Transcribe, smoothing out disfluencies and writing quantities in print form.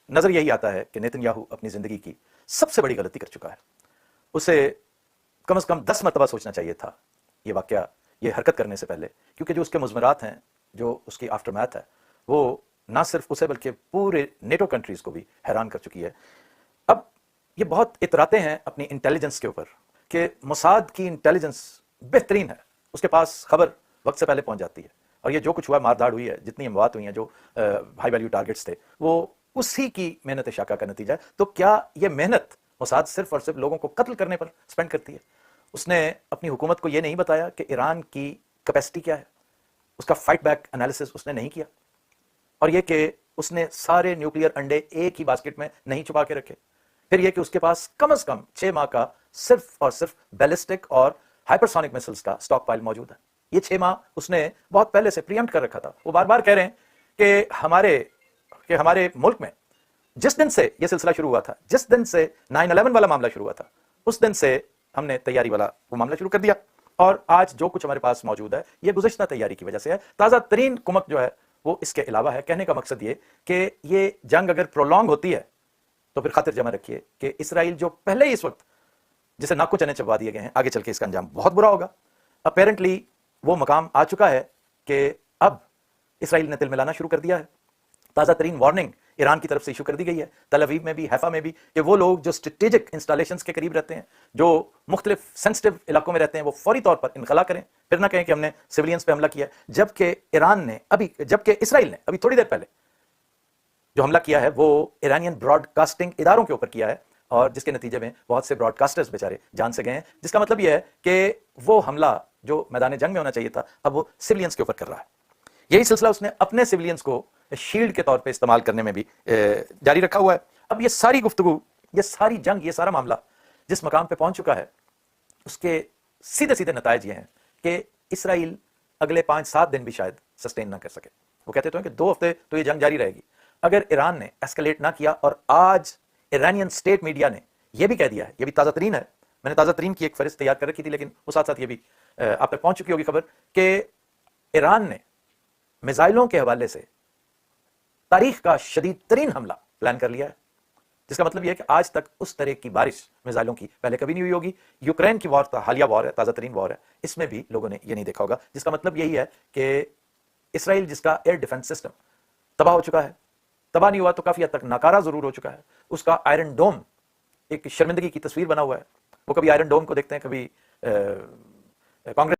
نظر یہی آتا ہے کہ نیتن یاہو اپنی زندگی کی سب سے بڑی غلطی کر چکا ہے. اسے کم از کم 10 مرتبہ سوچنا چاہیے تھا یہ واقعہ، یہ حرکت کرنے سے پہلے، کیونکہ جو اس کے مضمرات ہیں، جو اس کی آفٹر میتھ ہے، وہ نہ صرف اسے بلکہ پورے نیٹو کنٹریز کو بھی حیران کر چکی ہے. اب یہ بہت اتراتے ہیں اپنی انٹیلیجنس کے اوپر کہ موساد کی انٹیلیجنس بہترین ہے، اس کے پاس خبر وقت سے پہلے پہنچ جاتی ہے، اور یہ جو کچھ ہوا، مارداڑ ہوئی ہے، جتنی اموات ہوئی ہیں، جو ہائی ویلیو ٹارگٹس تھے، وہ اسی کی محنت شاقہ کا نتیجہ ہے. تو کیا یہ محنت موساد صرف اور صرف لوگوں کو قتل کرنے پر سپینڈ کرتی ہے؟ اس نے اپنی حکومت کو یہ نہیں بتایا کہ ایران کی کیپیسٹی کیا ہے، اس کا فائٹ بیک انالیسس اس نے نہیں کیا، اور یہ کہ اس نے سارے نیوکلیئر انڈے ایک ہی باسکٹ میں نہیں چھپا کے رکھے. پھر یہ کہ اس کے پاس کم از کم 6 ماہ کا صرف اور صرف بیلسٹک اور ہائپرسونک میسلز کا سٹاک پائل موجود ہے. یہ 6 ماہ اس نے بہت پہلے سے پریمپٹ کر رکھا تھا. وہ بار بار کہہ رہے ہیں کہ ہمارے ملک میں جس دن سے یہ سلسلہ شروع ہوا تھا، جس دن سے 9/11 والا معاملہ شروع ہوا تھا، اس دن سے ہم نے تیاری والا وہ معاملہ شروع کر دیا، اور آج جو کچھ ہمارے پاس موجود ہے یہ گزشتہ تیاری کی وجہ سے ہے. تازہ ترین کمک جو ہے وہ اس کے علاوہ ہے. کہنے کا مقصد یہ کہ یہ جنگ اگر پرولونگ ہوتی ہے تو پھر خاطر جمع رکھیے کہ اسرائیل جو پہلے ہی اس وقت جسے ناکو چنے چبوا دیے گئے ہیں، آگے چل کے اس کا انجام بہت برا ہوگا. اپیرنٹلی وہ مقام آ چکا ہے کہ اب اسرائیل نے تل ملانا شروع کر دیا ہے. تازہ ترین وارننگ ایران کی طرف سے ایشو کر دی گئی ہے، تل اویو میں بھی، حیفا میں بھی، کہ وہ لوگ جو اسٹریٹجک انسٹالیشنز کے قریب رہتے ہیں، جو مختلف سینسٹیو علاقوں میں رہتے ہیں، وہ فوری طور پر انخلا کریں. پھر نہ کہیں کہ ہم نے سویلینز پہ حملہ کیا ہے، جبکہ اسرائیل نے ابھی تھوڑی دیر پہلے جو حملہ کیا ہے وہ ایرانین براڈ کاسٹنگ اداروں کے اوپر کیا ہے، اور جس کے نتیجے میں بہت سے براڈ کاسٹرز بیچارے جان سے گئے ہیں. جس کا مطلب یہ ہے کہ وہ حملہ جو میدان جنگ میں ہونا چاہیے تھا اب وہ سویلینز کے اوپر کر رہا ہے. یہی سلسلہ اس نے اپنے سویلینز کو شیلڈ کے طور پہ استعمال کرنے میں بھی جاری رکھا ہوا ہے. اب یہ ساری گفتگو، یہ ساری جنگ، یہ سارا معاملہ جس مقام پہ پہنچ چکا ہے، اس کے سیدھے سیدھے نتائج یہ ہیں کہ اسرائیل اگلے 5-7 دن بھی شاید سسٹین نہ کر سکے. وہ کہتے تو ہیں کہ 2 ہفتے تو یہ جنگ جاری رہے گی. اگر ایران نے ایسکلیٹ نہ کیا، اور آج ایرانین اسٹیٹ میڈیا نے یہ بھی کہہ دیا ہے، یہ بھی تازہ ترین ہے، میں نے تازہ ترین کی ایک فہرست تیار کر رکھی تھی، لیکن اس ساتھ ساتھ یہ بھی آپ تک پہنچ چکی ہوگی خبر کہ ایران نے میزائلوں کے حوالے سے تاریخ کا شدید ترین حملہ پلان کر لیا ہے. جس کا مطلب یہ ہے کہ آج تک اس طرح کی بارش میزائلوں کی پہلے کبھی نہیں ہوئی ہوگی. یوکرین کی وار، حالیہ وار ہے، تازہ ترین وار ہے، اس میں بھی لوگوں نے یہ نہیں دیکھا ہوگا. جس کا مطلب یہی ہے کہ اسرائیل جس کا ایئر ڈیفنس سسٹم تباہ ہو چکا ہے، تباہ نہیں ہوا تو کافی حد تک ناکارہ ضرور ہو چکا ہے. اس کا آئرن ڈوم ایک شرمندگی کی تصویر بنا ہوا ہے. وہ کبھی آئرن ڈوم کو دیکھتے ہیں، کبھی کانگریس